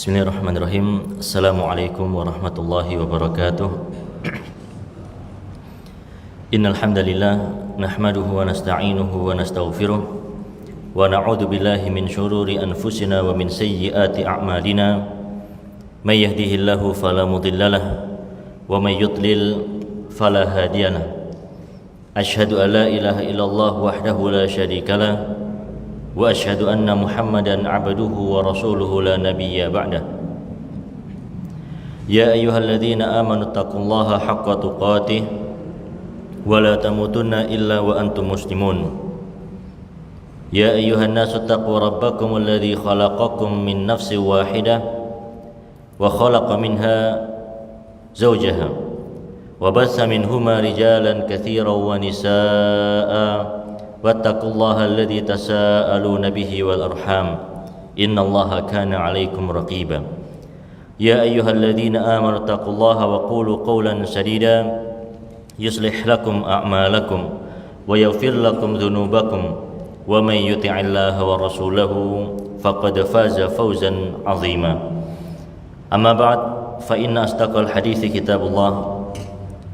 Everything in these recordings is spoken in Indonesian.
Bismillahirrahmanirrahim. Assalamualaikum warahmatullahi wabarakatuh. Innal hamdalillah nahmaduhu wa nasta'inuhu wa nastaghfiruh wa na'udzu billahi min shururi anfusina wa min sayyiati a'malina. May yahdihillahu fala mudhillalah wa may yudlil fala hadiyalah. Asyhadu an la ilaha illallah wahdahu la syarikalah wa asyhadu anna Muhammadan abduhu wa rasuluhu la nabiyya ba'dah. Ya ayyuhalladzina amanu taqullaha haqqa tuqatih wa la tamutunna illa wa antum muslimun. Ya ayyuhan nasu taqu rabbakum alladzi khalaqakum min nafsin wahidah wa khalaqa minha zawjaha wa bassa minhuma rijalan katsiran wa nisaa'a wattaqullaha alladzi tasaaluna bihi wal arham innallaha kana 'alaikum raqiba. Ya ayyuhalladzina amanu taqullaha wa qulu qawlan sadida yuslih lakum a'malakum wa yaghfir lakum dhunubakum wa may yuti'illaha wa rasulahu faqad faza fawzan 'azima. Amma ba'd, fa inna asdaqal hadithi kitabullah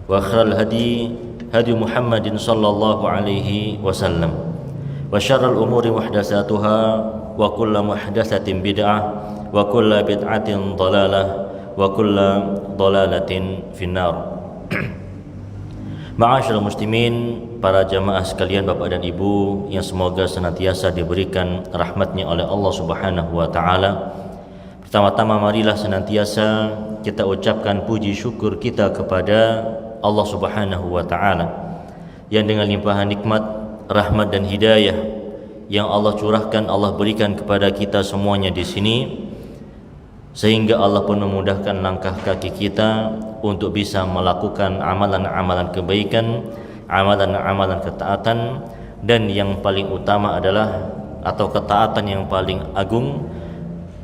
wa khairal hadi hadi Muhammadin sallallahu alaihi wasallam wa syarrul umuri muhdatsatuha wa kullu muhdatsatin bid'ah wa kullu bid'atin dhalalah wa kullu dhalalatin finnar. Ma'asyiral muslimin, para jamaah sekalian, Bapak dan Ibu yang semoga senantiasa diberikan rahmatnya oleh Allah Subhanahu wa taala. Pertama-tama marilah senantiasa kita ucapkan puji syukur kita kepada Allah Subhanahu wa taala yang dengan limpahan nikmat, rahmat dan hidayah yang Allah curahkan, Allah berikan kepada kita semuanya di sini, sehingga Allah pun memudahkan langkah kaki kita untuk bisa melakukan amalan-amalan kebaikan, amalan-amalan ketaatan, dan yang paling utama adalah, atau ketaatan yang paling agung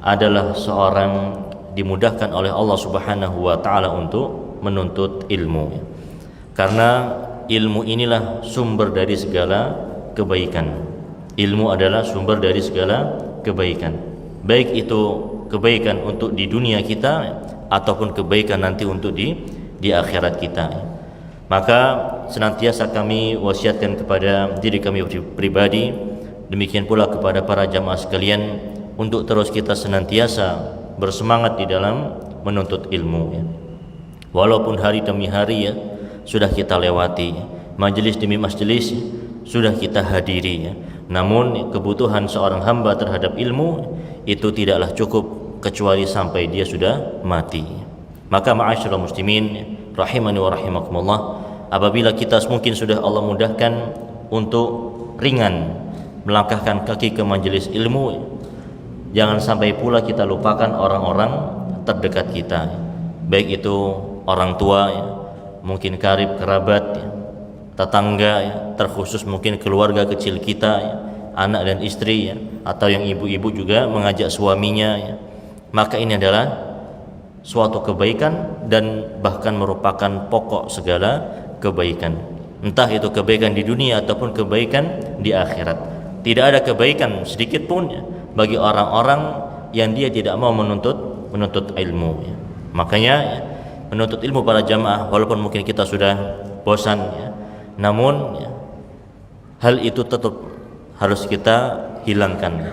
adalah seorang dimudahkan oleh Allah Subhanahu wa taala untuk menuntut ilmu, karena ilmu inilah sumber dari segala kebaikan. Ilmu adalah sumber dari segala kebaikan, baik itu kebaikan untuk di dunia kita ataupun kebaikan nanti untuk di akhirat kita. Maka senantiasa kami wasiatkan kepada diri kami pribadi, demikian pula kepada para jamaah sekalian, untuk terus kita senantiasa bersemangat di dalam menuntut ilmu. Walaupun hari demi hari sudah kita lewati, majelis demi majelis sudah kita hadiri, namun kebutuhan seorang hamba terhadap ilmu itu tidaklah cukup kecuali sampai dia sudah mati. Maka ma'asyiral muslimin rahimani wa rahimakumullah, apabila kita mungkin sudah Allah mudahkan untuk ringan melangkahkan kaki ke majelis ilmu, jangan sampai pula kita lupakan orang-orang terdekat kita, baik itu orang tua, mungkin karib kerabat, tetangga, terkhusus mungkin keluarga kecil kita, anak dan istri, atau yang ibu-ibu juga mengajak suaminya. Maka ini adalah suatu kebaikan dan bahkan merupakan pokok segala kebaikan, entah itu kebaikan di dunia ataupun kebaikan di akhirat. Tidak ada kebaikan sedikit pun bagi orang-orang yang dia tidak mau menuntut ilmu. Makanya menuntut ilmu para jamaah, walaupun mungkin kita sudah bosan, namun hal itu tetap harus kita hilangkan.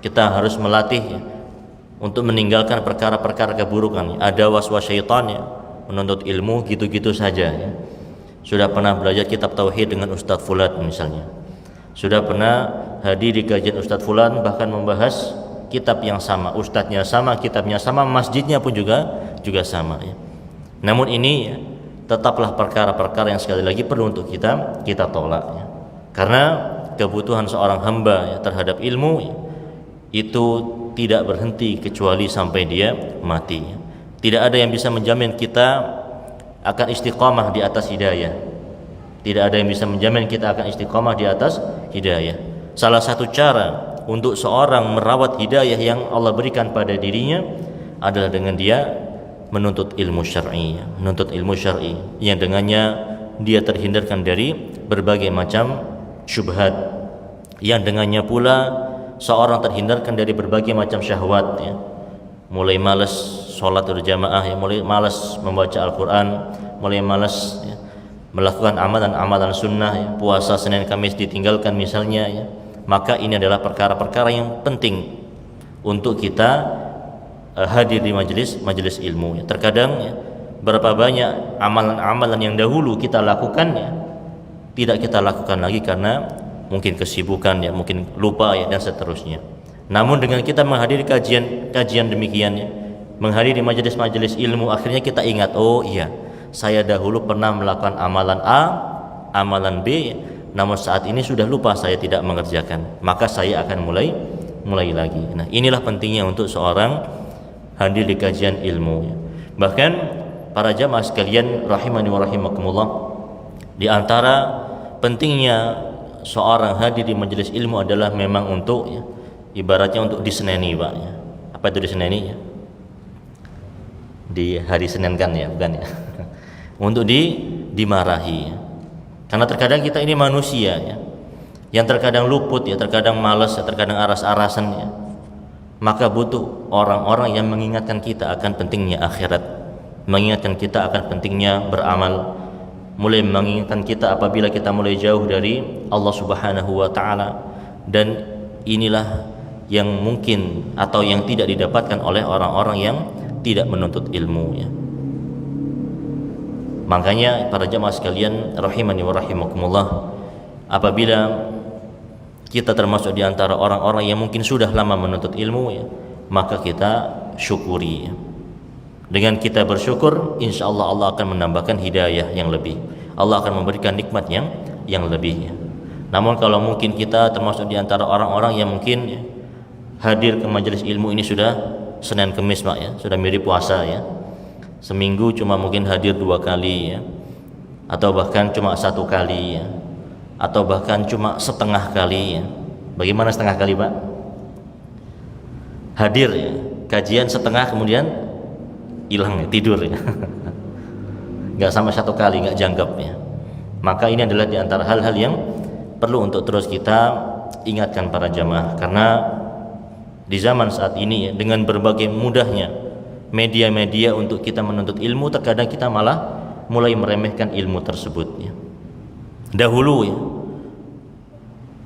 Kita harus melatih untuk meninggalkan perkara-perkara keburukan. Ada waswas syaitan menuntut ilmu gitu-gitu saja. Sudah pernah belajar kitab tauhid dengan Ustadz Fulan misalnya, sudah pernah hadir di kajian Ustadz Fulan, bahkan membahas kitab yang sama, ustadznya sama, kitabnya sama, masjidnya pun juga sama. Namun ini tetaplah perkara-perkara yang sekali lagi perlu untuk kita tolak, karena kebutuhan seorang hamba terhadap ilmu itu tidak berhenti kecuali sampai dia mati. Tidak ada yang bisa menjamin kita akan istiqamah di atas hidayah. Tidak ada yang bisa menjamin kita akan istiqamah di atas hidayah. Salah satu cara untuk seorang merawat hidayah yang Allah berikan pada dirinya adalah dengan dia menuntut ilmu syar'i, yang dengannya dia terhindarkan dari berbagai macam syubhat, yang dengannya pula seorang terhindarkan dari berbagai macam syahwat, ya. Mulai malas sholat berjamaah, ya, mulai malas membaca Al-Quran, mulai malas, ya, melakukan amalan-amalan sunnah, ya, puasa Senin Kamis ditinggalkan misalnya, ya. Maka ini adalah perkara-perkara yang penting untuk kita hadir di majelis ilmu, ya. Terkadang, ya, berapa banyak amalan-amalan yang dahulu kita lakukan, ya, tidak kita lakukan lagi karena mungkin kesibukan, ya, mungkin lupa, ya, dan seterusnya. Namun dengan kita menghadiri kajian demikian, ya, menghadiri majelis-majelis ilmu, akhirnya kita ingat, oh iya, saya dahulu pernah melakukan amalan A, amalan B, namun saat ini sudah lupa, saya tidak mengerjakan, maka saya akan mulai lagi. Nah, inilah pentingnya untuk seorang hadir di kajian ilmu, ya. Bahkan para jamaah sekalian rahimani wa rahimakumullah, di antara pentingnya seorang hadir di majelis ilmu adalah memang untuk, ya, ibaratnya untuk diseneni, Pak, ya. Apa itu diseneni, ya? Di hari Senin kan, ya, bukan, ya. Untuk dimarahi, ya. Karena terkadang kita ini manusia, ya, yang terkadang luput, ya, terkadang malas, ya, terkadang aras-arasan, ya. Maka butuh orang-orang yang mengingatkan kita akan pentingnya akhirat, mengingatkan kita akan pentingnya beramal, mulai mengingatkan kita apabila kita mulai jauh dari Allah Subhanahu wa taala. Dan inilah yang mungkin atau yang tidak didapatkan oleh orang-orang yang tidak menuntut ilmu, ya. Makanya para jamaah sekalian rahimani wa rahimakumullah, apabila kita termasuk di antara orang-orang yang mungkin sudah lama menuntut ilmu, ya, maka kita syukuri, ya. Dengan kita bersyukur, insya Allah Allah akan menambahkan hidayah yang lebih, Allah akan memberikan nikmat yang lebih, ya. Namun kalau mungkin kita termasuk di antara orang-orang yang mungkin, ya, hadir ke majelis ilmu ini sudah Senin Kemis, Pak, ya, sudah mirip puasa, ya. Seminggu cuma mungkin hadir 2 kali, ya, atau bahkan cuma 1 kali, ya, atau bahkan cuma setengah kali, ya. Bagaimana setengah kali, Pak? Hadir, ya, kajian setengah kemudian hilang, ya, tidur, ya. Nggak sampai 1 kali, nggak jangkep, ya. Maka ini adalah di antara hal-hal yang perlu untuk terus kita ingatkan para jamaah, karena di zaman saat ini, ya, dengan berbagai mudahnya media-media untuk kita menuntut ilmu, terkadang kita malah mulai meremehkan ilmu tersebut, ya. Dahulu, ya,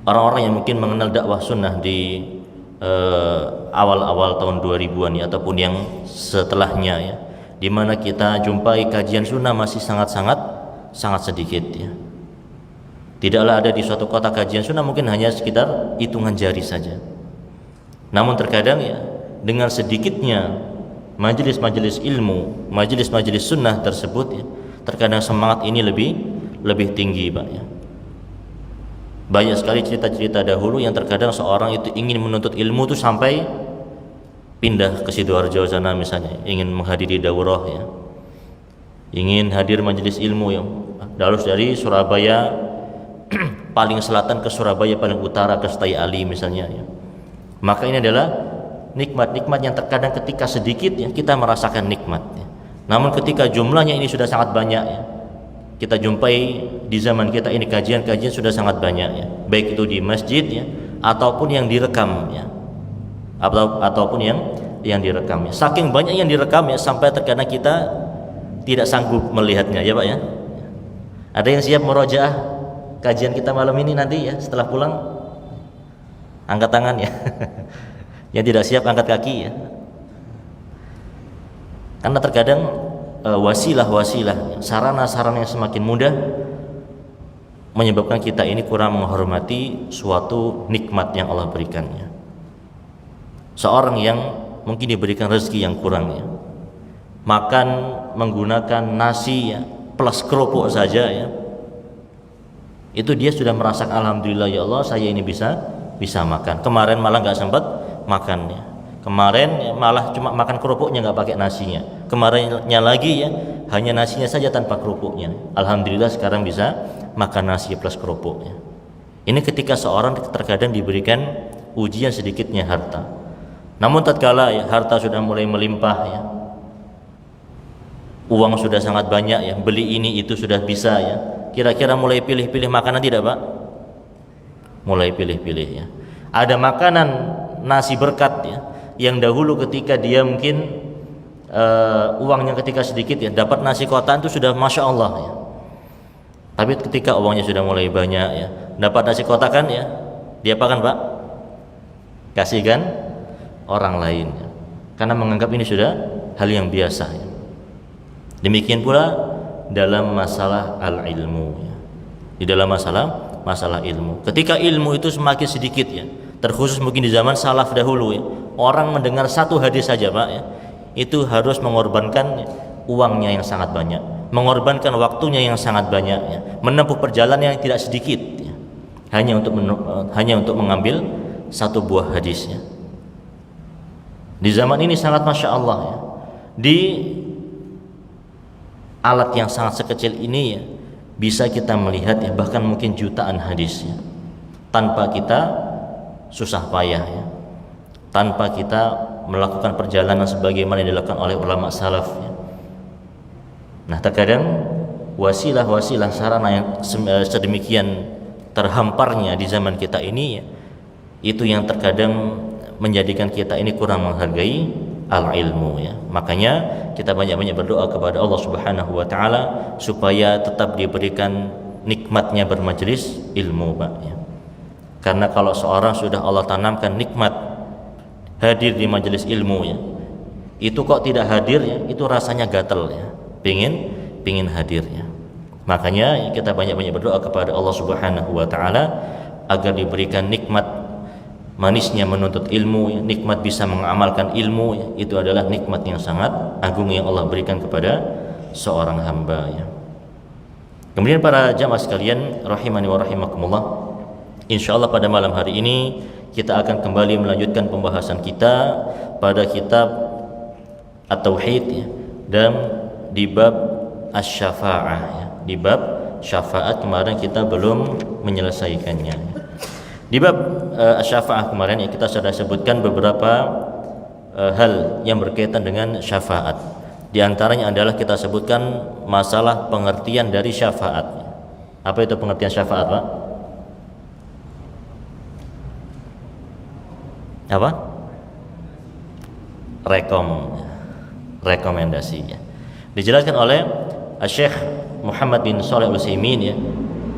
orang-orang yang mungkin mengenal dakwah sunnah di awal-awal tahun 2000-an, ya, ataupun yang setelahnya, ya, di mana kita jumpai kajian sunnah masih sangat sedikit, ya. Tidaklah ada di suatu kota kajian sunnah, mungkin hanya sekitar hitungan jari saja. Namun terkadang, ya, dengan sedikitnya majelis-majelis ilmu, majelis-majelis sunnah tersebut, ya, terkadang semangat ini lebih tinggi, Pak, ya. Banyak sekali cerita-cerita dahulu yang terkadang seorang itu ingin menuntut ilmu itu sampai pindah ke Sidoarjo sana misalnya, ingin menghadiri daurah, ya, ingin hadir majelis ilmu, ya, harus dari Surabaya paling selatan ke Surabaya paling utara ke Setai Ali misalnya, ya. Maka ini adalah nikmat-nikmat yang terkadang ketika sedikit, ya, kita merasakan nikmat, ya. Namun ketika jumlahnya ini sudah sangat banyak, ya, kita jumpai di zaman kita ini kajian-kajian sudah sangat banyak, ya, baik itu di masjid, ya, ataupun yang direkam, ya, ataupun yang direkam, ya. Saking banyak yang direkam, ya, sampai terkadang kita tidak sanggup melihatnya, ya, Pak, ya. Ada yang siap murojaah kajian kita malam ini nanti, ya, setelah pulang? Angkat tangan, ya. Yang tidak siap angkat kaki, ya. Karena terkadang wasilah-wasilah, sarana-sarana yang semakin mudah menyebabkan kita ini kurang menghormati suatu nikmat yang Allah berikannya. Seorang yang mungkin diberikan rezeki yang kurang, ya, makan menggunakan nasi, ya, plus kerupuk saja, ya, itu dia sudah merasakan alhamdulillah, ya Allah, saya ini bisa makan. Kemarin malah nggak sempat makan, ya. Kemarin malah cuma makan kerupuknya, nggak pakai nasinya. Kemarinnya lagi ya hanya nasinya saja tanpa kerupuknya. Alhamdulillah sekarang bisa makan nasi plus kerupuknya. Ini ketika seorang terkadang diberikan ujian sedikitnya harta. Namun tatkala ya harta sudah mulai melimpah ya, uang sudah sangat banyak ya, beli ini itu sudah bisa ya, kira-kira mulai pilih-pilih makanan tidak Pak? Mulai pilih-pilih ya. Ada makanan nasi berkat ya, yang dahulu ketika dia mungkin uangnya ketika sedikit ya, dapat nasi kotaan itu sudah masya Allah ya. Tapi ketika uangnya sudah mulai banyak ya, dapat nasi kotakan ya, dia apakan Pak? Kasihkan orang lain ya. Karena menganggap ini sudah hal yang biasa ya. Demikian pula dalam masalah al-ilmu ya. Di dalam masalah ilmu, ketika ilmu itu semakin sedikit ya, terkhusus mungkin di zaman salaf dahulu ya, orang mendengar satu hadis saja Pak ya, itu harus mengorbankan uangnya yang sangat banyak, mengorbankan waktunya yang sangat banyak ya, menempuh perjalanan yang tidak sedikit ya, hanya untuk mengambil satu buah hadisnya. Di zaman ini sangat masya Allah ya, di alat yang sangat sekecil ini ya, bisa kita melihat ya, bahkan mungkin jutaan hadis ya, tanpa kita susah payah ya, tanpa kita melakukan perjalanan sebagaimana yang dilakukan oleh ulama salaf ya. Nah terkadang wasilah-wasilah sarana yang sedemikian terhamparnya di zaman kita ini ya, itu yang terkadang menjadikan kita ini kurang menghargai al-ilmu ya. Makanya kita banyak-banyak berdoa kepada Allah Subhanahu wa taala supaya tetap diberikan nikmatnya bermajelis ilmu Pak ya. Karena kalau seorang sudah Allah tanamkan nikmat hadir di majelis ilmu ya, itu kok tidak hadir ya, itu rasanya gatel ya, pingin hadir ya. Makanya kita banyak-banyak berdoa kepada Allah Subhanahu wa taala agar diberikan nikmat manisnya menuntut ilmu ya, nikmat bisa mengamalkan ilmu ya, itu adalah nikmat yang sangat agung yang Allah berikan kepada seorang hamba ya. Kemudian para jamaah sekalian rahimani wa rahimakumullah, insyaallah pada malam hari ini kita akan kembali melanjutkan pembahasan kita pada kitab At-Tauhid ya, dan di bab Asy-Syafa'ah ya. Di bab syafaat kemarin kita belum menyelesaikannya. Di bab Asy-Syafa'ah kemarin ya, kita sudah sebutkan beberapa hal yang berkaitan dengan syafaat. Di antaranya adalah kita sebutkan masalah pengertian dari syafaat. Apa itu pengertian syafaat Pak? Apa? Rekomendasi ya. Dijelaskan oleh Syekh Muhammad bin Shalih Al-Utsaimin ya,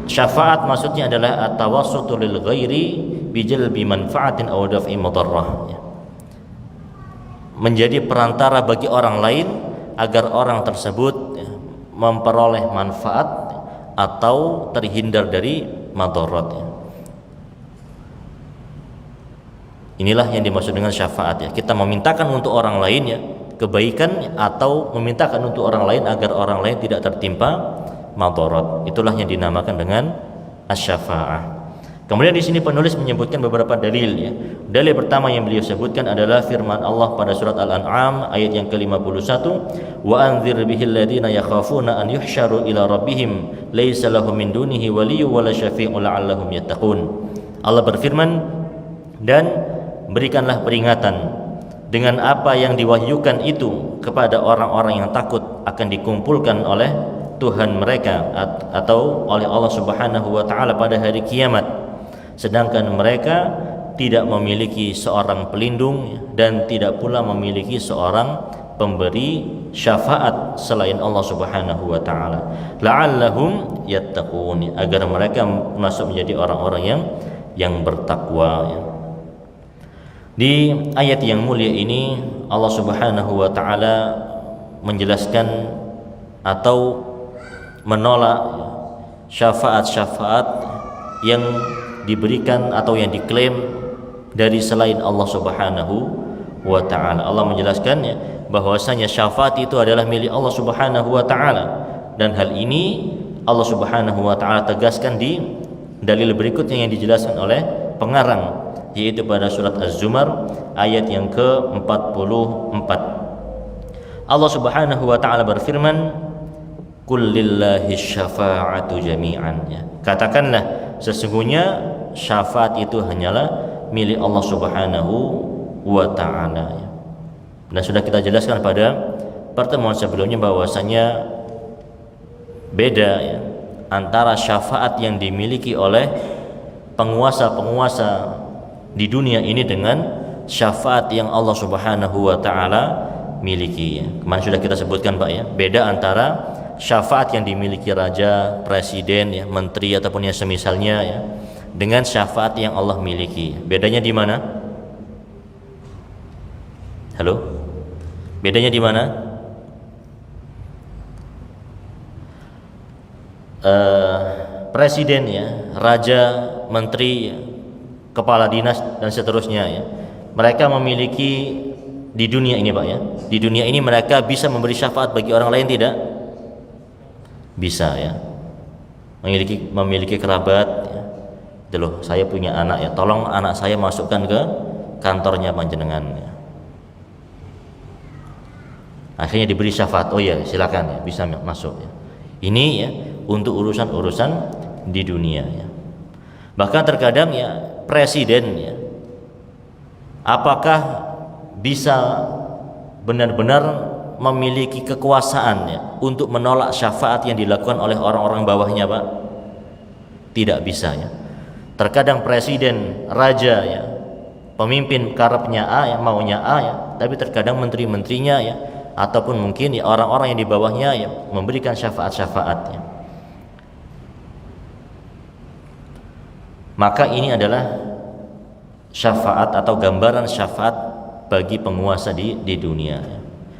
syafaat maksudnya adalah at-tawassutu lil ghairi bi jalbi manfaatin aw daf'i madarrah ya. Menjadi perantara bagi orang lain agar orang tersebut ya, memperoleh manfaat atau terhindar dari madarat ya. Inilah yang dimaksud dengan syafaat ya. Kita memintakan untuk orang lain ya kebaikan atau memintakan untuk orang lain agar orang lain tidak tertimpa madarat. Itulah yang dinamakan dengan asy-syafa'ah. Kemudian di sini penulis menyebutkan beberapa dalil ya. Dalil pertama yang beliau sebutkan adalah firman Allah pada surat Al-An'am ayat yang ke-51, wa anzir bihil ladzina yakhafuna an yuhsyaru ila rabbihim laisa lahum min dunihi waliyyun wala syafi'un la'allahum yattaqun. Allah berfirman, dan berikanlah peringatan dengan apa yang diwahyukan itu kepada orang-orang yang takut akan dikumpulkan oleh Tuhan mereka atau oleh Allah Subhanahu wa taala pada hari kiamat, sedangkan mereka tidak memiliki seorang pelindung dan tidak pula memiliki seorang pemberi syafaat selain Allah Subhanahu wa taala, la'allahum yattaqun, agar mereka masuk menjadi orang-orang yang bertakwa ya. Di ayat yang mulia ini Allah Subhanahu wa taala menjelaskan atau menolak syafaat-syafaat yang diberikan atau yang diklaim dari selain Allah Subhanahu wa taala. Allah menjelaskannya bahwasanya syafaat itu adalah milik Allah Subhanahu wa taala, dan hal ini Allah Subhanahu wa taala tegaskan di dalil berikutnya yang dijelaskan oleh pengarang, yaitu pada surat Az-Zumar ayat yang ke-44. Allah Subhanahu wa taala berfirman, "Qul lillahi syafa'atu jami'an." Ya. Katakanlah sesungguhnya syafaat itu hanyalah milik Allah Subhanahu wa taala. Ya. Dan sudah kita jelaskan pada pertemuan sebelumnya bahwasanya beda ya antara syafaat yang dimiliki oleh penguasa-penguasa di dunia ini dengan syafaat yang Allah Subhanahu wa taala miliki ya. Kemarin sudah kita sebutkan Pak ya, beda antara syafaat yang dimiliki raja, presiden ya, menteri ataupun yang semisalnya ya dengan syafaat yang Allah miliki. Bedanya di mana? Halo? Bedanya di mana? Presiden ya, raja, menteri ya, kepala dinas dan seterusnya ya. Mereka memiliki di dunia ini Pak ya. Di dunia ini mereka bisa memberi syafaat bagi orang lain tidak? Bisa ya. Memiliki kerabat ya. Itu loh, saya punya anak ya. Tolong anak saya masukkan ke kantornya panjenengan ya. Akhirnya diberi syafaat. Oh ya, silakan ya, bisa masuk ya. Ini ya untuk urusan-urusan di dunia ya. Bahkan terkadang ya presiden ya, apakah bisa benar-benar memiliki kekuasaan ya untuk menolak syafaat yang dilakukan oleh orang-orang bawahnya Pak? Tidak bisa ya. Terkadang presiden, raja ya, pemimpin karepnya A ya, maunya A ya, tapi terkadang menteri-menterinya ya ataupun mungkin ya orang-orang yang di bawahnya ya memberikan syafaat-syafaatnya. Maka ini adalah syafaat atau gambaran syafaat bagi penguasa di dunia.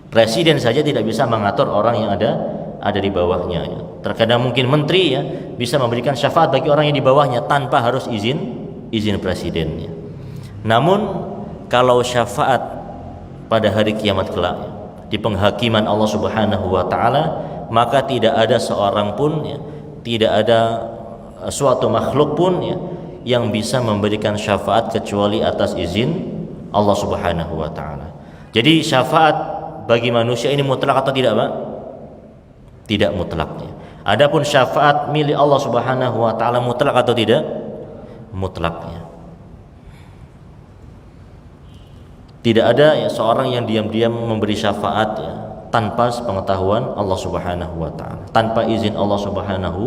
Presiden saja tidak bisa mengatur orang yang ada di bawahnya. Ya. Terkadang mungkin menteri ya bisa memberikan syafaat bagi orang yang di bawahnya tanpa harus izin presidennya. Namun kalau syafaat pada hari kiamat kelak ya, di penghakiman Allah Subhanahu wa taala, maka tidak ada seorang pun ya, tidak ada suatu makhluk pun ya yang bisa memberikan syafaat kecuali atas izin Allah Subhanahu wa taala. Jadi syafaat bagi manusia ini mutlak atau tidak, Pak? Tidak mutlaknya. Adapun syafaat milik Allah Subhanahu wa taala mutlak atau tidak? Mutlaknya. Tidak ada ya seorang yang diam-diam memberi syafaat ya tanpa pengetahuan Allah Subhanahu wa taala, tanpa izin Allah Subhanahu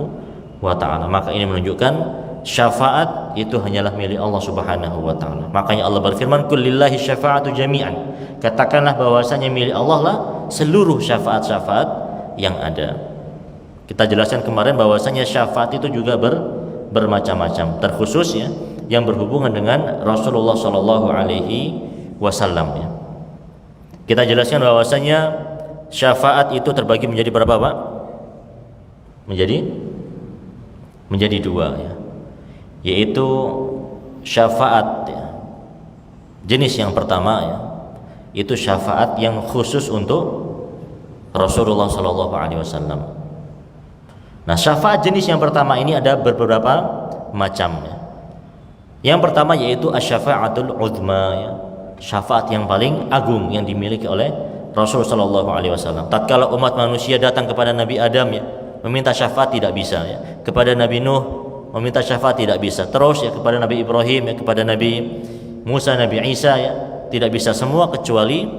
wa taala. Maka ini menunjukkan syafaat itu hanyalah milik Allah Subhanahu wa taala. Makanya Allah berfirman, "Qul lillahi syafa'atu jami'an." Katakanlah bahwasanya milik Allah lah seluruh syafaat-syafaat yang ada. Kita jelaskan kemarin bahwasanya syafaat itu juga bermacam-macam, terkhusus ya yang berhubungan dengan Rasulullah sallallahu alaihi wasallam ya. Kita jelaskan bahwasanya syafaat itu terbagi menjadi berapa, Pak? Menjadi dua ya. Yaitu syafaat ya. Jenis yang pertama ya, itu syafaat yang khusus untuk Rasulullah sallallahu alaihi wasallam. Nah, syafaat jenis yang pertama ini ada beberapa macam ya. Yang pertama yaitu asy-syafa'atul 'uzma ya. Syafaat yang paling agung yang dimiliki oleh Rasul sallallahu alaihi wasallam. Tatkala umat manusia datang kepada Nabi Adam ya, meminta syafaat tidak bisa ya. Kepada Nabi Nuh meminta syafaat tidak bisa. Terus ya kepada Nabi Ibrahim ya, kepada Nabi Musa, Nabi Isa ya, tidak bisa semua kecuali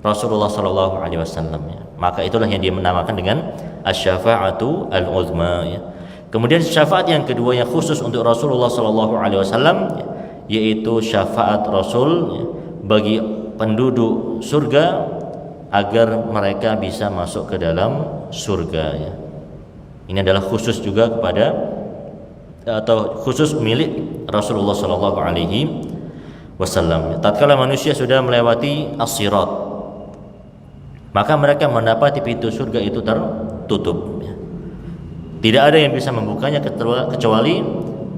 Rasulullah sallallahu alaihi wasallam ya. Maka itulah yang dia menamakan dengan asy-syafa'atu al-'uzma ya. Kemudian syafaat yang kedua yang khusus untuk Rasulullah sallallahu alaihi wasallam ya, yaitu syafaat Rasul ya, bagi penduduk surga agar mereka bisa masuk ke dalam surga ya. Ini adalah khusus juga kepada atau khusus milik Rasulullah sallallahu alaihi wasallam. Tatkala manusia sudah melewati as-sirat, maka mereka mendapati pintu surga itu tertutup ya. Tidak ada yang bisa membukanya kecuali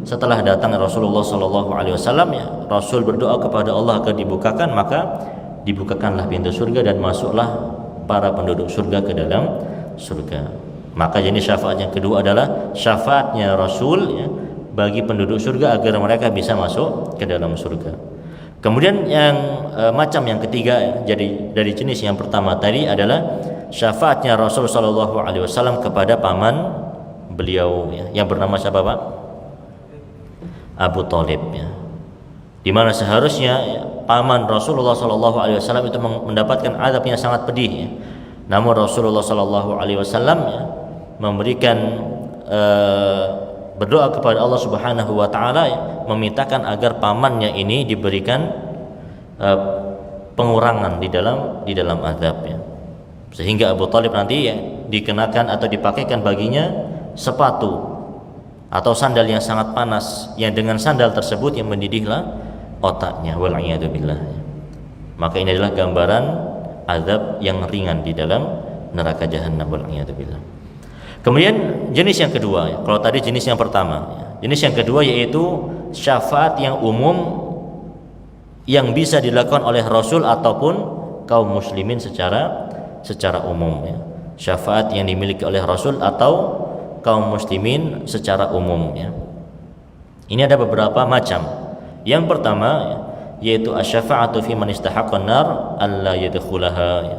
setelah datang Rasulullah sallallahu alaihi wasallam ya. Rasul berdoa kepada Allah agar dibukakan, maka dibukakanlah pintu surga dan masuklah para penduduk surga ke dalam surga. Maka jenis syafaat yang kedua adalah syafaatnya Rasul ya, bagi penduduk surga agar mereka bisa masuk ke dalam surga. Kemudian yang macam yang ketiga, jadi dari jenis yang pertama tadi adalah syafaatnya Rasul sallallahu alaihi wasallam kepada paman beliau ya, yang bernama siapa Pak? Abu Thalib ya. Di mana seharusnya ya, paman Rasulullah sallallahu alaihi wasallam itu mendapatkan azab yang sangat pedih ya. Namun Rasulullah sallallahu alaihi wasallam ya, memberikan berdoa kepada Allah Subhanahu wa taala ya, memintakan agar pamannya ini diberikan pengurangan di dalam azab ya. Sehingga Abu Thalib nanti ya dikenakan atau dipakaikan baginya sepatu atau sandal yang sangat panas, yang dengan sandal tersebut yang mendidihlah otaknya, wal'iyadu billah. Maka ini adalah gambaran azab yang ringan di dalam neraka jahanam, wal'iyadu billah. Kemudian jenis yang kedua ya, kalau tadi jenis yang pertama ya. Jenis yang kedua yaitu syafaat yang umum yang bisa dilakukan oleh Rasul ataupun kaum muslimin secara umum ya. Syafaat yang dimiliki oleh Rasul atau kaum muslimin secara umum ya. Ini ada beberapa macam. Yang pertama ya, yaitu asy-syafa'atu fi man istahaqqan nar alla yadkhulaha ya.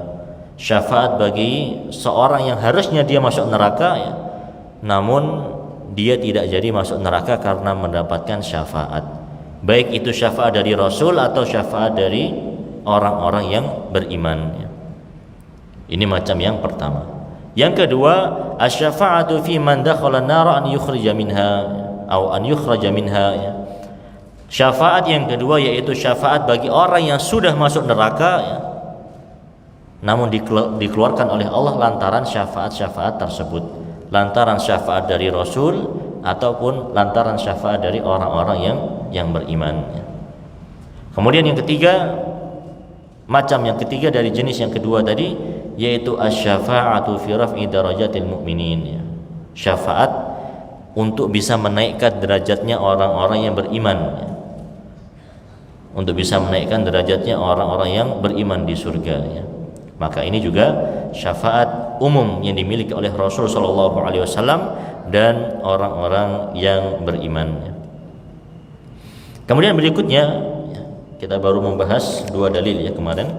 Syafaat bagi seorang yang harusnya dia masuk neraka ya, namun dia tidak jadi masuk neraka karena mendapatkan syafaat. Baik itu syafaat dari Rasul atau syafaat dari orang-orang yang beriman ya. Ini macam yang pertama. Yang kedua, asy-syafa'atu fi man dakhala an-nar an yukhrija minha atau an yukhraja minha ya. Syafaat yang kedua yaitu syafaat bagi orang yang sudah masuk neraka ya, namun dikeluarkan oleh Allah lantaran syafaat-syafaat tersebut, lantaran syafaat dari Rasul ataupun lantaran syafaat dari orang-orang yang beriman ya. Kemudian yang ketiga, macam yang ketiga dari jenis yang kedua tadi yaitu asy-syafa'atu fi raf'i darajatil mu'minin ya. Syafaat untuk bisa menaikkan derajatnya orang-orang yang beriman ya. Untuk bisa menaikkan derajatnya orang-orang yang beriman di surga ya. Maka ini juga syafaat umum yang dimiliki oleh Rasul sallallahu alaihi wasallam dan orang-orang yang beriman ya. Kemudian berikutnya ya, kita baru membahas dua dalil ya kemarin.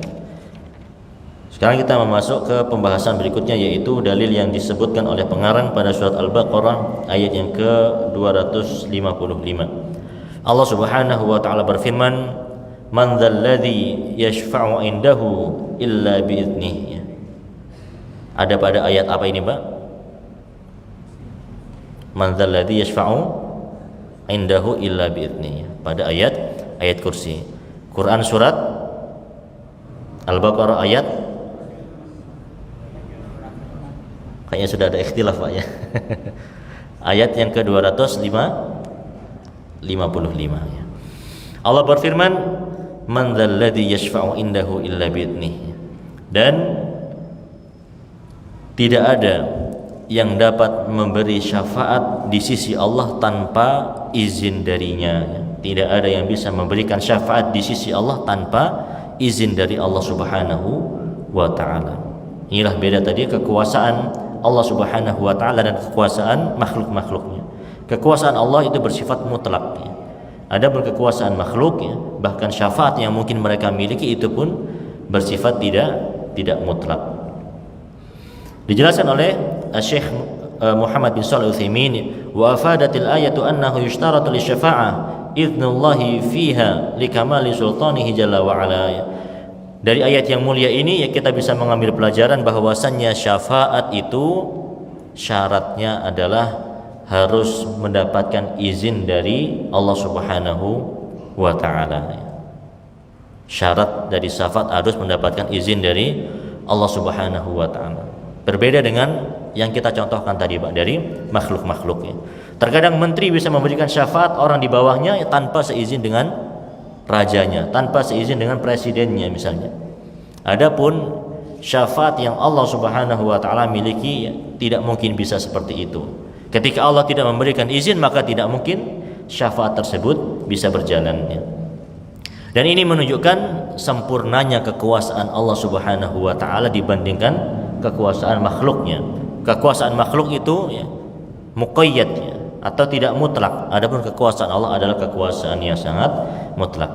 Sekarang kita masuk ke pembahasan berikutnya yaitu dalil yang disebutkan oleh pengarang pada surat Al-Baqarah ayat yang ke-255. Allah Subhanahu wa taala berfirman, "Man dzalladzi yashfa'u 'indahu illa bi'idnih." Ada pada ayat apa ini, Pak? Man dzalladzi yashfa'u 'indahu illa bi'idnih. Pada ayat kursi. Quran surat Al-Baqarah ayat, kayaknya sudah ada ikhtilaf Pak ya. Ayat yang ke-255 ya. Allah berfirman, "Man dzalladzi yashfa'u indahu illa bi'idnih." Dan tidak ada yang dapat memberi syafaat di sisi Allah tanpa izin darinya. Tidak ada yang bisa memberikan syafaat di sisi Allah tanpa izin dari Allah Subhanahu wa taala. Inilah beda tadi kekuasaan Allah Subhanahu wa taala dan kekuasaan makhluk-makhluknya. Kekuasaan Allah itu bersifat mutlak ya. Ada kekuasaan makhluk ya, bahkan syafaat yang mungkin mereka miliki itu pun bersifat tidak mutlak. Dijelaskan oleh Syekh Muhammad bin Shalih Al-Utsaimin, wa afadatil ayatu annahu yushtaratu lisyafa'ah idzullahi fiha likamali sultanihi jalla wa ala. Dari ayat yang mulia ini ya kita bisa mengambil pelajaran bahwasannya syafaat itu syaratnya adalah harus mendapatkan izin dari Allah Subhanahu wa taala. Syarat dari syafaat harus mendapatkan izin dari Allah Subhanahu wa taala. Berbeda dengan yang kita contohkan tadi Pak dari makhluk-makhluk ya. Terkadang menteri bisa memberikan syafaat orang di bawahnya ya, tanpa seizin dengan rajanya, tanpa seizin dengan presidennya misalnya. Adapun syafaat yang Allah Subhanahu wa taala miliki ya, tidak mungkin bisa seperti itu. Ketika Allah tidak memberikan izin maka tidak mungkin syafaat tersebut bisa berjalan ya. Dan ini menunjukkan sempurnanya kekuasaan Allah Subhanahu wa taala dibandingkan kekuasaan makhluknya. Kekuasaan makhluk itu ya, muqayyad ya, atau tidak mutlak. Adapun kekuasaan Allah adalah kekuasaan yang sangat mutlak.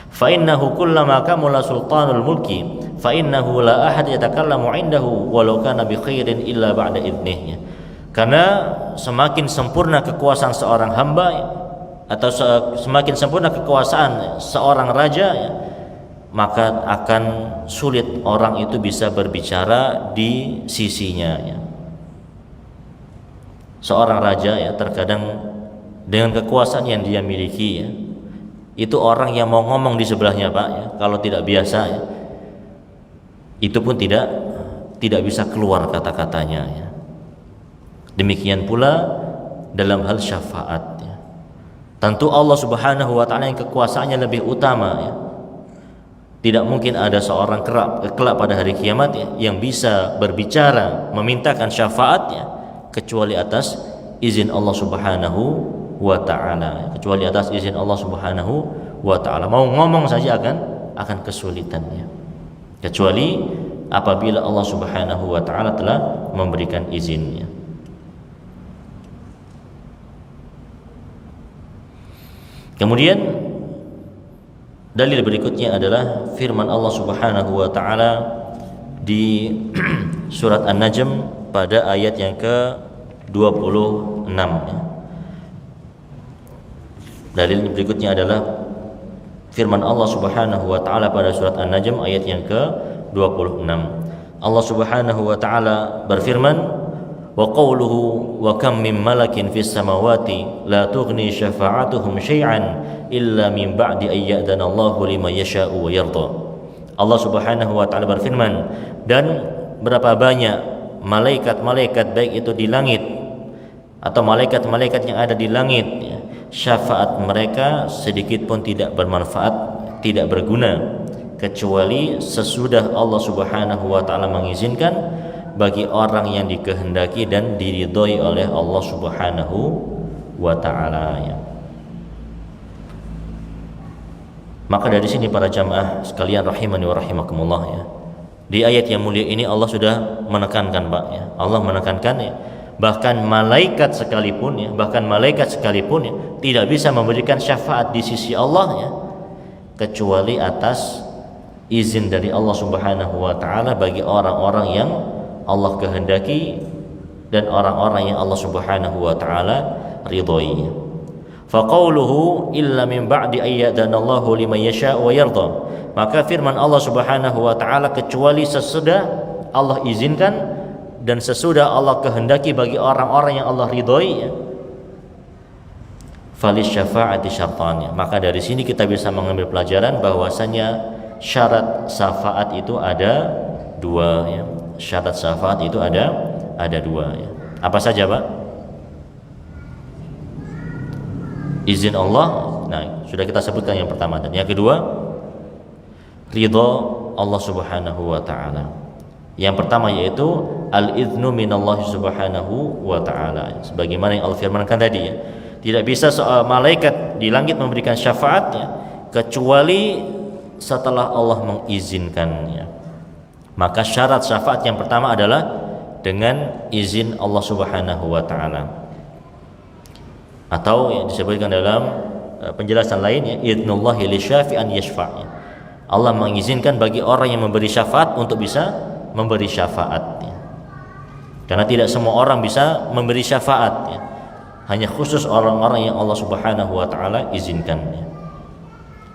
Fa innahu kullama kamula sultanul mulki fa innahu la ahad yatakallamu indahu walau kana bi khairin illa ba'da idnihi. Karena semakin sempurna kekuasaan seorang hamba atau semakin sempurna kekuasaan seorang raja, maka akan sulit orang itu bisa berbicara di sisinya. Seorang raja terkadang dengan kekuasaan yang dia miliki, itu orang yang mau ngomong di sebelahnya Pak, kalau tidak biasa itu pun tidak bisa keluar kata-katanya. Demikian pula dalam hal syafaat. Tentu Allah Subhanahu wa taala yang kekuasaannya lebih utama. Tidak mungkin ada seorang kelak pada hari kiamat yang bisa berbicara memintakan syafaatnya kecuali atas izin Allah Subhanahu wa taala. Kecuali atas izin Allah Subhanahu wa taala. Mau ngomong saja akan kesulitannya. Kecuali apabila Allah Subhanahu wa taala telah memberikan izinnya. Kemudian dalil berikutnya adalah firman Allah Subhanahu wa taala di surat An-Najm pada ayat yang ke-26. Dalil berikutnya adalah firman Allah Subhanahu wa taala pada surat An-Najm ayat yang ke-26. Allah Subhanahu wa taala berfirman, wa qawluhu wa kam min malakin fis samawati la tughni syafa'atuhum syai'an illa min ba'di ay ya'dana Allahu liman yasha'u wa yarda. Allah Subhanahu wa taala berfirman, dan berapa banyak malaikat-malaikat baik itu di langit atau malaikat-malaikat yang ada di langit, syafaat mereka sedikit pun tidak bermanfaat, tidak berguna kecuali sesudah Allah Subhanahu wa taala mengizinkan bagi orang yang dikehendaki dan diridhoi oleh Allah Subhanahu wa taala. Maka dari sini para jamaah sekalian rahimani wa rahimakumullah, di ayat yang mulia ini Allah sudah menekankan Pak, Allah menekankan bahkan malaikat sekalipun tidak bisa memberikan syafaat di sisi Allah kecuali atas izin dari Allah Subhanahu wa taala bagi orang-orang yang Allah kehendaki dan orang-orang yang Allah Subhanahu wa taala ridhoi. Fa qawluhu illa min ba'di ayyadanallahu liman yasha' wa yarda. Maka firman Allah Subhanahu wa taala kecuali sesudah Allah izinkan dan sesudah Allah kehendaki bagi orang-orang yang Allah ridhoi. Falis syafa'ati syartannya. Maka dari sini kita bisa mengambil pelajaran bahwasanya syarat syafaat itu ada dua. Syarat syafaat itu ada dua. Apa saja Pak? Izin Allah. Nah, sudah kita sebutkan yang pertama, dan yang kedua ridha Allah Subhanahu wa taala. Yang pertama yaitu al-idnu minallah Subhanahu wa taala. Sebagaimana yang Allah firmankan tadi, tidak bisa malaikat di langit memberikan syafaat kecuali setelah Allah mengizinkannya. Maka syarat syafaat yang pertama adalah dengan izin Allah Subhanahu wa taala. Atau yang disebutkan dalam penjelasan lain, idnullahi li syafi'an yashfa'. Allah mengizinkan bagi orang yang memberi syafaat untuk bisa memberi syafaat. Karena tidak semua orang bisa memberi syafaat. Hanya khusus orang-orang yang Allah Subhanahu wa taala izinkan.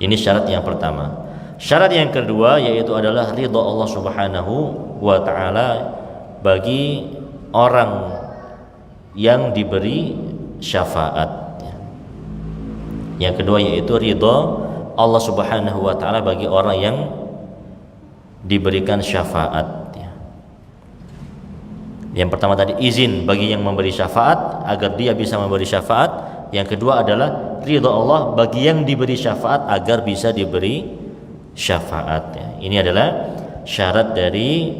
Ini syarat yang pertama. Syarat yang kedua yaitu adalah ridha Allah Subhanahu wa taala bagi orang yang diberi syafaat. Yang kedua yaitu ridha Allah Subhanahu wa taala bagi orang yang diberikan syafaat. Yang pertama tadi izin bagi yang memberi syafaat agar dia bisa memberi syafaat. Yang kedua adalah ridha Allah bagi yang diberi syafaat agar bisa diberi syafaat. Ini adalah syarat dari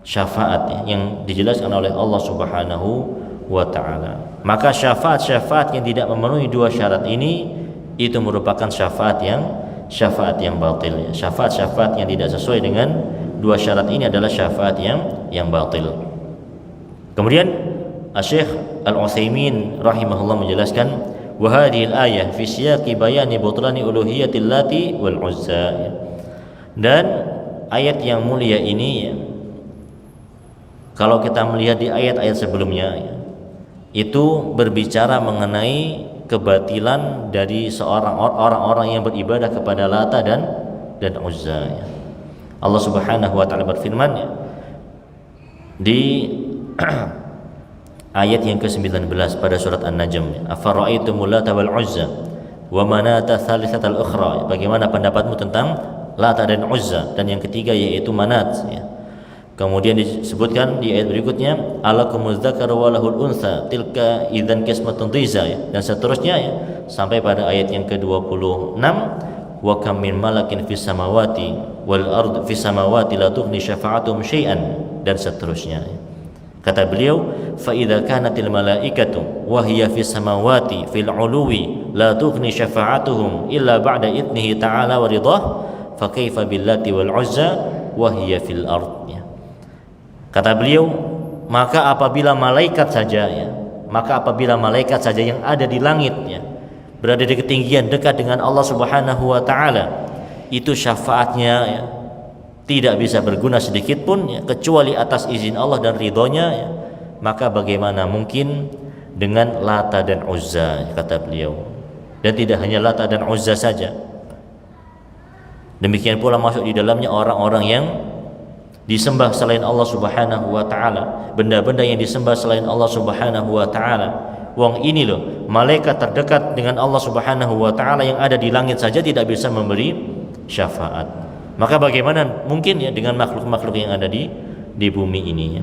syafaat yang dijelaskan oleh Allah Subhanahu wa taala. Maka syafaat yang tidak memenuhi dua syarat ini itu merupakan syafaat yang batil. Syafaat yang tidak sesuai dengan dua syarat ini adalah syafaat yang batil. Kemudian Syekh Al-Utsaimin rahimahullah menjelaskan wa hadhihi al-ayah fi siyaqi bayani butlani uluhiyatil Lati wal Uzza, ya. Dan ayat yang mulia ini, ya, kalau kita melihat di ayat-ayat sebelumnya, ya, itu berbicara mengenai kebatilan dari orang-orang yang beribadah kepada Lata dan Uzza, ya. Allah Subhanahu wa taala berfirman, ya, di ayat yang ke-19 pada surat An-Najm, afara'aitumul Lata wal Uzza wa manata tsalitsatal ukhra, bagaimana pendapatmu tentang Lata dan Uzza dan yang ketiga yaitu Manat, ya. Kemudian disebutkan di ayat berikutnya, alakumuz dzakaru wa lahul unsa tilka idzan qismatun dhiza, ya, dan seterusnya, ya, sampai pada ayat yang ke-26, wa kam min malakin fis samawati wal ard fis samawati la tughni syafa'atuhum syai'an, dan seterusnya, ya. Kata beliau, fa idza kanatil malaikatu wa hiya fis samawati fil uluwi la tughni syafa'atuhum illa ba'da idnihi ta'ala wa ridhah, fa kaifa bil Lati wal Uzza wa hiya fil ard, ya. Kata beliau, maka apabila malaikat saja, ya, maka apabila malaikat saja yang ada di langit, ya, berada di ketinggian dekat dengan Allah Subhanahu wa taala, itu syafaatnya, ya, tidak bisa berguna sedikit pun, ya, kecuali atas izin Allah dan ridhonya, ya. Maka bagaimana mungkin dengan Lata dan Uzza, kata beliau. Dan tidak hanya Lata dan Uzza saja, demikian pula masuk di dalamnya orang-orang yang disembah selain Allah Subhanahu wa taala, benda-benda yang disembah selain Allah Subhanahu wa taala. Wong ini loh, malaikat terdekat dengan Allah Subhanahu wa taala yang ada di langit saja tidak bisa memberi syafaat. Maka bagaimana mungkin, ya, dengan makhluk-makhluk yang ada di bumi ini, ya.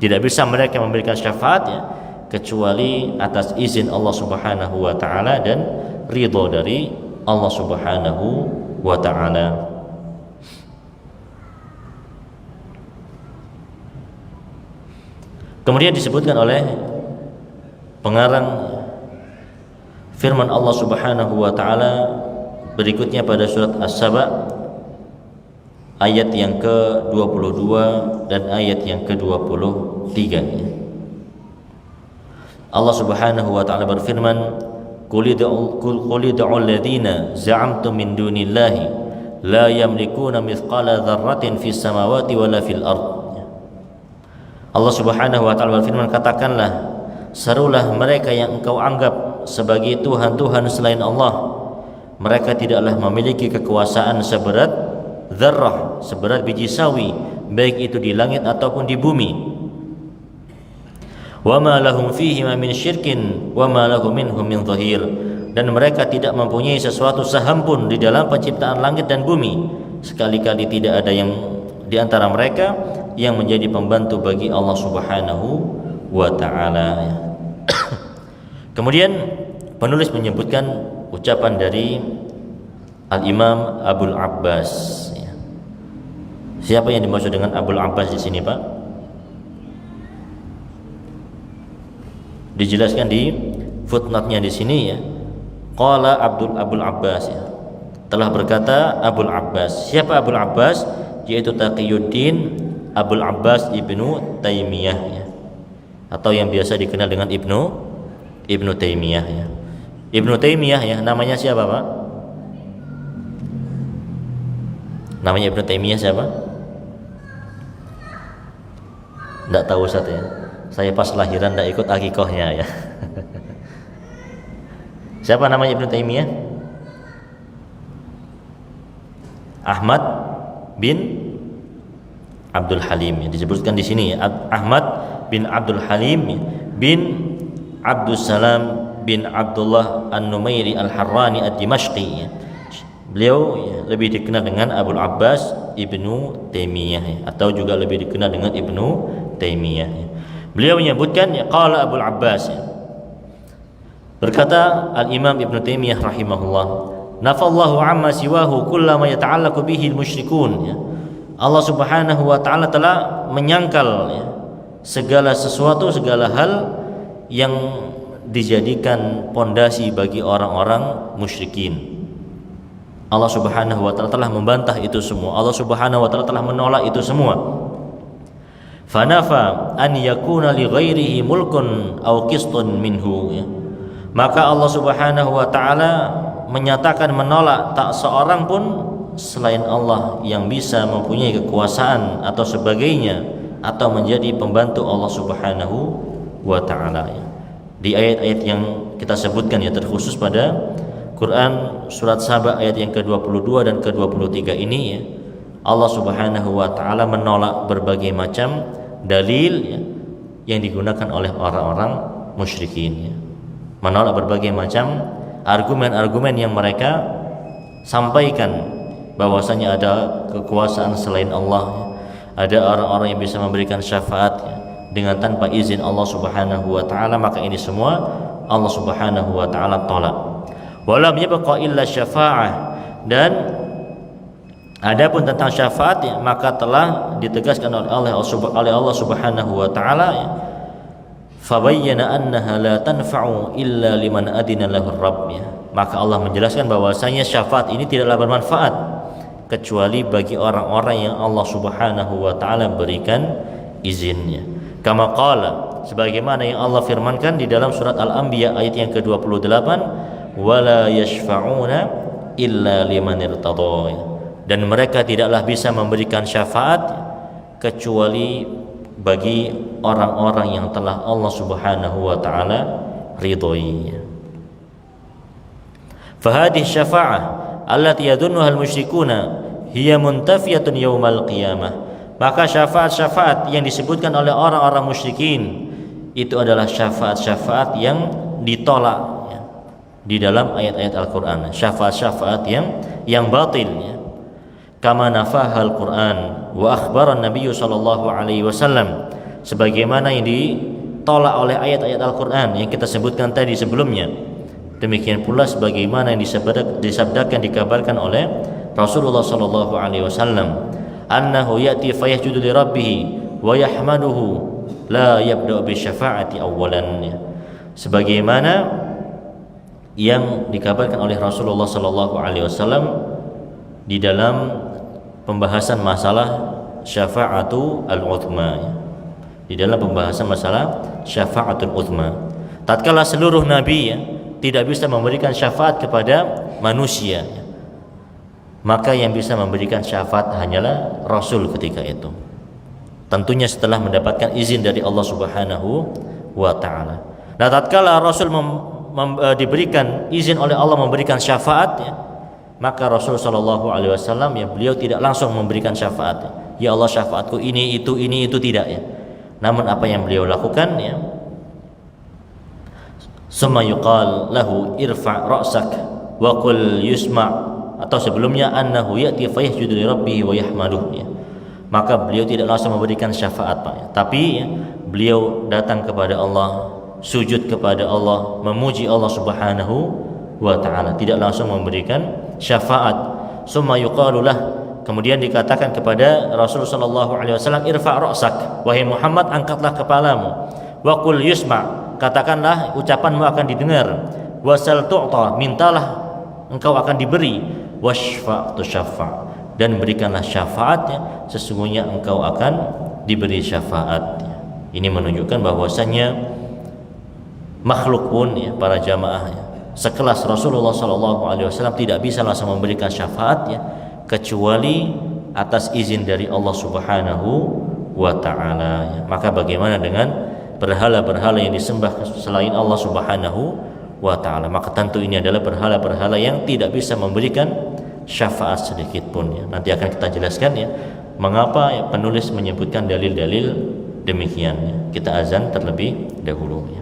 Tidak bisa mereka memberikan syafaat, ya, kecuali atas izin Allah Subhanahu wa taala dan ridho dari Allah Subhanahu wa taala. Kemudian disebutkan oleh pengarang firman Allah Subhanahu wa taala berikutnya pada surat As-Saba ayat yang ke-22 dan ayat yang ke-23. Allah Subhanahu wa taala berfirman, qul ud'u alladziina za'amtum min dunillahi la yamlikuna mithqala dzarratin fis samawati wala fil ardh. Allah Subhanahu wa taala berfirman, katakanlah, serulah mereka yang engkau anggap sebagai tuhan-tuhan selain Allah. Mereka tidaklah memiliki kekuasaan seberat dzarrah, seberat biji sawi, baik itu di langit ataupun di bumi. Wa ma lahum fihi min syirkin wa ma lahum minhum min dhahir, dan mereka tidak mempunyai sesuatu saham pun di dalam penciptaan langit dan bumi. Sekali-kali tidak ada yang di antara mereka yang menjadi pembantu bagi Allah Subhanahu wa taala. Kemudian penulis menyebutkan ucapan dari Al-Imam Abul Abbas. Siapa yang dimaksud dengan Abul Abbas di sini, Pak? Dijelaskan di footnote-nya di sini, ya. Qala Abul Abbas, ya. Telah berkata Abul Abbas. Siapa Abul Abbas? Yaitu Taqiyuddin Abul Abbas Ibnu Taimiyah, ya. Atau yang biasa dikenal dengan Ibnu Taimiyah, ya. Ibnu Taimiyah, ya, namanya siapa, Pak? Namanya Ibnu Taimiyah siapa? Tidak tahu, Ustaz, ya. Saya pas lahiran tidak ikut akikahnya, ya. Siapa namanya Ibnu Taimiyah? Ahmad bin Abdul Halim, ya. Disebutkan di sini, ya, Ahmad bin Abdul Halim bin Abdus Salam bin Abdullah An-Numairi Al-Harrani Ad-Dimashqi, ya. Beliau, ya, lebih dikenal dengan Abul Abbas Ibnu Taimiyah, ya, atau juga lebih dikenal dengan Ibnu Taimiyah, ya. Beliau menyebutkan, ya, qala Abul Abbas, ya. Berkata Al-Imam Ibnu Taimiyah rahimahullah, nafallahu amma siwahu kullama yata'allaqu bihi al-musyrikun, ya. Allah Subhanahu wa taala telah menyangkal, ya, segala sesuatu, segala hal yang dijadikan pondasi bagi orang-orang musyrikin. Allah Subhanahu wa taala telah membantah itu semua. Allah Subhanahu wa taala telah menolak itu semua. Fanafa an yakuna li ghairihi mulkun aw qistun minhu, ya. Maka Allah Subhanahu wa taala menyatakan menolak tak seorang pun selain Allah yang bisa mempunyai kekuasaan atau sebagainya atau menjadi pembantu Allah Subhanahu wa taala. Di ayat-ayat yang kita sebutkan ya, terkhusus pada Quran surat Saba ayat yang ke-22 dan ke-23 ini ya, Allah Subhanahu wa taala menolak berbagai macam dalil ya, yang digunakan oleh orang-orang musyrikin ya. Menolak berbagai macam argumen-argumen yang mereka sampaikan bahwasanya ada kekuasaan selain Allah ya. Ada orang-orang yang bisa memberikan syafaat ya, dengan tanpa izin Allah Subhanahu wa taala, maka ini semua Allah Subhanahu wa taala tolak. Walam yabqa illa syafa'ah, dan adapun tentang syafaat ya, maka telah ditegaskan oleh Allah Subhanahu wa taala ya, fabayyana annaha la tanfa'u illa liman adina lahu rabb ya. Maka Allah menjelaskan bahwasanya syafaat ini tidaklah bermanfaat kecuali bagi orang-orang yang Allah Subhanahu wa taala berikan izinnya. Kama qala, sebagaimana yang Allah firmankan di dalam surat Al-Anbiya ayat yang ke-28, wala yashfa'una illa liman irtadha, dan mereka tidaklah bisa memberikan syafaat kecuali bagi orang-orang yang telah Allah Subhanahu wa taala ridhoi. Fahadhihi syafa'ah allati yadhunnuha al-musyrikuna hiya muntafiyatun yaumal qiyamah. Maka syafaat-syafaat yang disebutkan oleh orang-orang musyrikin itu adalah syafaat-syafaat yang ditolak ya, di dalam ayat-ayat Al-Qur'an. Syafaat-syafaat yang batil ya. Kama nafahal Qur'an wa akhbaran Nabi sallallahu alaihi wasallam, sebagaimana yang ditolak oleh ayat-ayat Al-Qur'an yang kita sebutkan tadi sebelumnya. Demikian pula sebagaimana yang disabdakan dikabarkan oleh Rasulullah sallallahu alaihi wasallam, annahu ya'ti fayasjudu li rabbih wa yahmaduhu la yabda'u bi syafa'ati awwalan. Sebagaimana yang dikabarkan oleh Rasulullah sallallahu alaihi wasallam di dalam pembahasan masalah syafa'atu al-uthma. Di dalam pembahasan masalah syafa'atul uthma, tatkala seluruh nabi ya tidak bisa memberikan syafaat kepada manusia, maka yang bisa memberikan syafaat hanyalah Rasul ketika itu. Tentunya setelah mendapatkan izin dari Allah Subhanahu wa taala. Nah, tatkala Rasul diberikan izin oleh Allah memberikan syafaat ya, maka Rasul sallallahu alaihi wasallam ya, beliau tidak langsung memberikan syafaat. Ya Allah, syafaatku ini itu tidak ya. Namun apa yang beliau lakukan ya, summa yuqal lahu irfa' ra'sak wa qul yusma', atau sebelumnya annahu ya'ti fayasjudu li rabbih wa yahmaduh ya. Maka beliau tidak langsung memberikan syafaat Pak ya. Tapi ya, beliau datang kepada Allah, sujud kepada Allah, memuji Allah Subhanahu wa taala, tidak langsung memberikan syafaat. Summa yuqalu lah, kemudian dikatakan kepada Rasul sallallahu alaihi wasallam, irfa' ra'sak, wahai Muhammad angkatlah kepalamu, wa qul yusma', katakanlah ucapanmu akan didengar, wasal tu'ta, mintalah engkau akan diberi, washfa' tusyaffa', dan berikanlah syafaatnya, sesungguhnya engkau akan diberi syafaat. Ini menunjukkan bahwasanya makhluk pun ya, para jamaah ya, sekelas Rasulullah SAW tidak bisa langsung memberikan syafaat ya, kecuali atas izin dari Allah Subhanahu wa taala ya. Maka bagaimana dengan berhala-berhala yang disembah selain Allah Subhanahu wa taala? Maka tentu ini adalah berhala-berhala yang tidak bisa memberikan syafaat sedikit pun ya. Nanti akan kita jelaskan ya mengapa ya, penulis menyebutkan dalil-dalil demikian ya. Kita azan terlebih dahulu ya.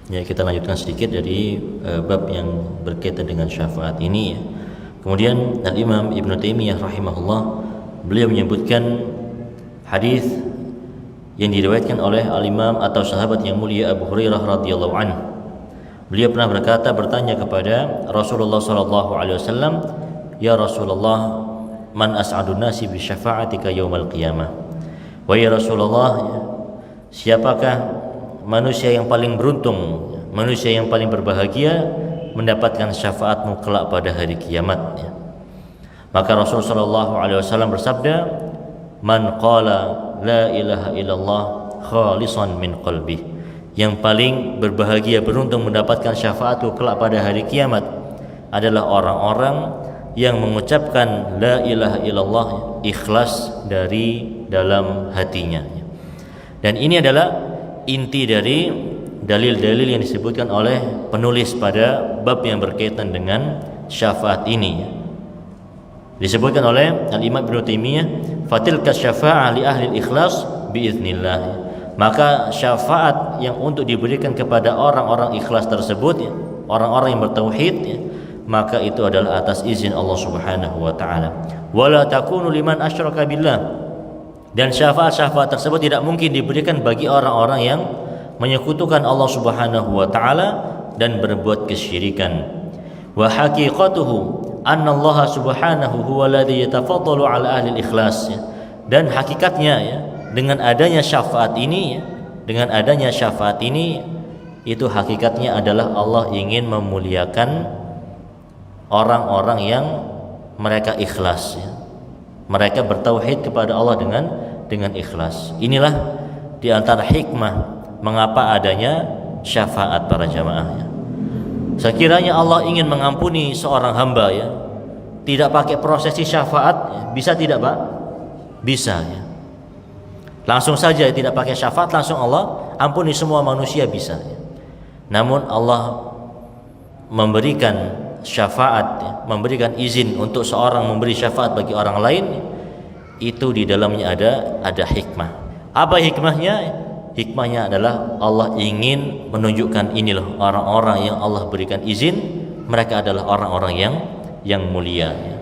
Ya, kita lanjutkan sedikit dari bab yang berkaitan dengan syafaat ini ya. Kemudian Al-Imam Ibnu Taimiyah rahimahullah, beliau menyebutkan hadis yang diriwayatkan oleh Al-Imam atau sahabat yang mulia Abu Hurairah radhiyallahu anhu. Beliau pernah berkata, bertanya kepada Rasulullah sallallahu alaihi wasallam, "Ya Rasulullah, man as'adun nasi bi syafa'atika yaumal qiyamah?" Wahai Rasulullah, siapakah manusia yang paling beruntung, manusia yang paling berbahagia mendapatkan syafaatmu kelak pada hari kiamat ya. Maka Rasulullah sallallahu alaihi wasallam bersabda, "Man qala la ilaha illallah khalisan min qalbi." Yang paling berbahagia, beruntung mendapatkan syafaatku kelak pada hari kiamat adalah orang-orang yang mengucapkan la ilaha illallah ikhlas dari dalam hatinya. Dan ini adalah inti dari dalil-dalil yang disebutkan oleh penulis pada bab yang berkaitan dengan syafaat ini. Disebutkan oleh Al-Imam Ibnu Taimiyah, "Fatilka syafa'ah li ahli al-ikhlas biiznillah." Maka syafaat yang untuk diberikan kepada orang-orang ikhlas tersebut, orang-orang yang bertauhid, maka itu adalah atas izin Allah Subhanahu wa taala. Wala takunu liman asyraka billah. Dan syafaat-syafaat tersebut tidak mungkin diberikan bagi orang-orang yang menyekutukan Allah Subhanahu wa taala dan berbuat kesyirikan. Wa haqiqatuhu anna Allah Subhanahu huwa alladhi yatafaddalu ala ahli al-ikhlas. Dan hakikatnya ya, dengan adanya syafaat ini ya, Dengan adanya syafaat ini, itu hakikatnya adalah Allah ingin memuliakan orang-orang yang mereka ikhlas, ya. Mereka bertauhid kepada Allah dengan ikhlas. Inilah di antara hikmah mengapa adanya syafaat para jamaah, ya. Sekiranya Allah ingin mengampuni seorang hamba, ya, tidak pakai prosesi syafaat, ya, bisa tidak, Pak? Bisa, ya. Langsung saja tidak pakai syafaat, langsung Allah ampuni semua manusia, bisa, ya. Namun Allah memberikan syafaat, ya, memberikan izin untuk seorang memberi syafaat bagi orang lain, itu di dalamnya ada hikmah. Apa hikmahnya? Hikmahnya adalah Allah ingin menunjukkan inilah orang-orang yang Allah berikan izin, mereka adalah orang-orang yang mulia, ya.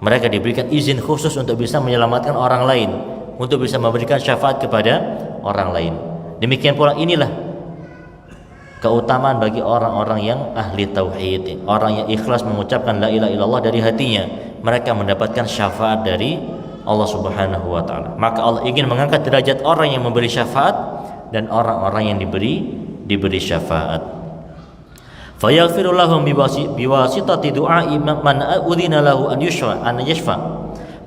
Mereka diberikan izin khusus untuk bisa menyelamatkan orang lain, untuk bisa memberikan syafaat kepada orang lain. Demikian pula inilah keutamaan bagi orang-orang yang ahli tauhid, orang yang ikhlas mengucapkan la ilaha illallah dari hatinya. Mereka mendapatkan syafaat dari Allah Subhanahu wa taala. Maka Allah ingin mengangkat derajat orang yang memberi syafaat dan orang-orang yang diberi syafaat. Fayaghfiru lahum biwasitati du'ai man udhina lahu an yashfa.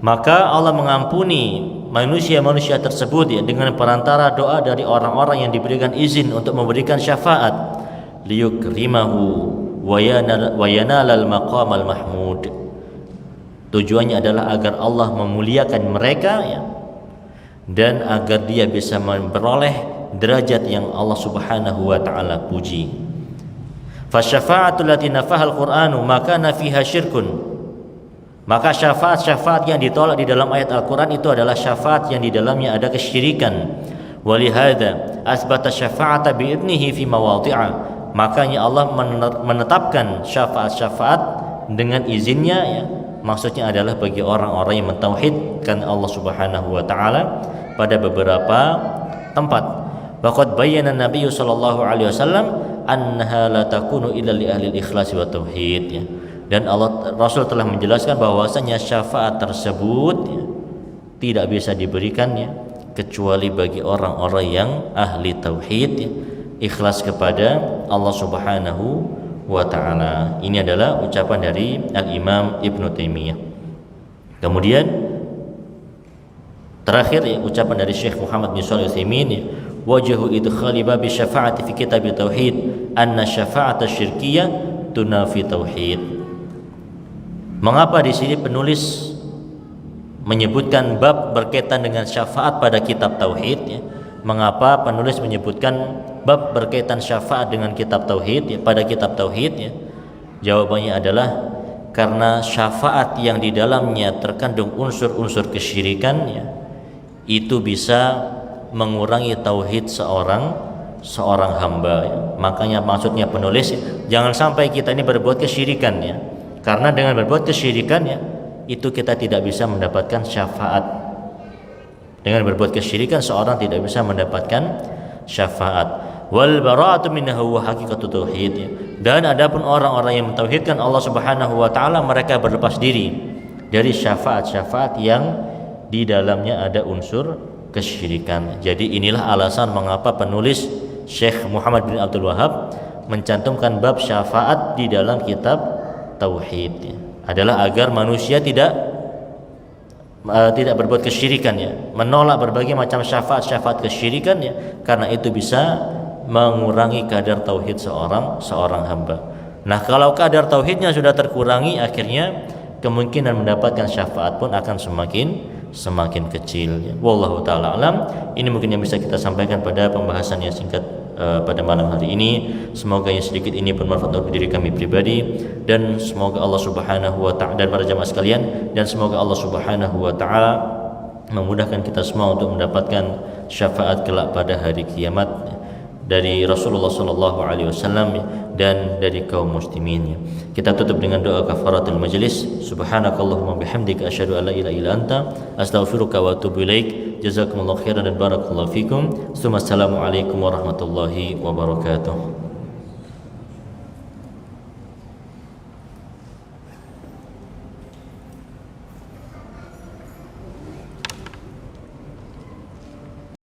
Maka Allah mengampuni manusia-manusia tersebut, ya, dengan perantara doa dari orang-orang yang diberikan izin untuk memberikan syafaat, liyukrimahu wa yanalal maqamal mahmud. Tujuannya adalah agar Allah memuliakan mereka, ya, dan agar dia bisa memperoleh derajat yang Allah Subhanahu wa taala puji. Fasyafa'atu allati nafaha al-Qur'anu maka nafiha syirkun. Maka syafaat-syafaat yang ditolak di dalam ayat Al-Quran itu adalah syafaat yang di dalamnya ada kesyirikan. Walihada asbata syafa'ata bi'idnihi fi mawadhi'a. Makanya Allah menetapkan syafaat-syafaat dengan izinnya, ya. Maksudnya adalah bagi orang-orang yang mentauhidkan Allah Subhanahu wa taala pada beberapa tempat. Waqad bayyana Nabi sallallahu alaihi wasallam annaha la takunu illa li ahli al-ikhlas wa tauhid, ya. Dan Rasul telah menjelaskan bahwasanya syafaat tersebut, ya, tidak bisa diberikan, ya, kecuali bagi orang-orang yang ahli tauhid, ya, ikhlas kepada Allah Subhanahu wa taala. Ini adalah ucapan dari Al-Imam Ibnu Taimiyah. Kemudian terakhir, ya, ucapan dari Syekh Muhammad bin Shalih Al-Utsaimin, ya, wajhu idkhali bab syafaati fi kitab tauhid anna syafa'at asy-syirkiyah tunafi tauhid. Mengapa di sini penulis menyebutkan bab berkaitan dengan syafaat pada kitab tauhid, ya? Mengapa penulis menyebutkan bab berkaitan syafaat dengan kitab tauhid, ya, pada kitab tauhid, ya? Jawabannya adalah karena syafaat yang di dalamnya terkandung unsur-unsur kesyirikan, ya, itu bisa mengurangi tauhid seorang hamba, ya. Makanya maksudnya penulis, ya, jangan sampai kita ini berbuat kesyirikan, ya. Karena dengan berbuat kesyirikan, ya, itu kita tidak bisa mendapatkan syafaat. Dengan berbuat kesyirikan seorang tidak bisa mendapatkan syafaat. Wal bara'atu minhu wa haqiqatu tauhid, ya. Dan adapun orang-orang yang mentauhidkan Allah Subhanahu wa taala, mereka berlepas diri dari syafaat-syafaat yang di dalamnya ada unsur kesyirikan. Jadi inilah alasan mengapa penulis Syekh Muhammad bin Abdul Wahhab mencantumkan bab syafaat di dalam kitab tauhid, ya, adalah agar manusia tidak berbuat kesyirikan, ya, menolak berbagai macam syafaat kesyirikan, ya, karena itu bisa mengurangi kadar tauhid seorang hamba. Nah, kalau kadar tauhidnya sudah terkurangi, akhirnya kemungkinan mendapatkan syafaat pun akan semakin kecil, ya. Wallahu taala alam. Ini mungkin yang bisa kita sampaikan pada pembahasan yang singkat pada malam hari ini. Semoga yang sedikit ini bermanfaat untuk diri kami pribadi, dan semoga Allah Subhanahu wa taala dan para jamaah sekalian, dan semoga Allah Subhanahu wa taala memudahkan kita semua untuk mendapatkan syafaat kelak pada hari kiamat dari Rasulullah sallallahu alaihi wasallam dan dari kaum muslimin. Kita tutup dengan doa kafaratul majlis. Subhanakallahumma bihamdika asyhadu an la ilaha illa anta astaghfiruka wa atubu ilaik. Jazakumullahu khairan dan barakallahu fikum. Assalamualaikum warahmatullahi wabarakatuh.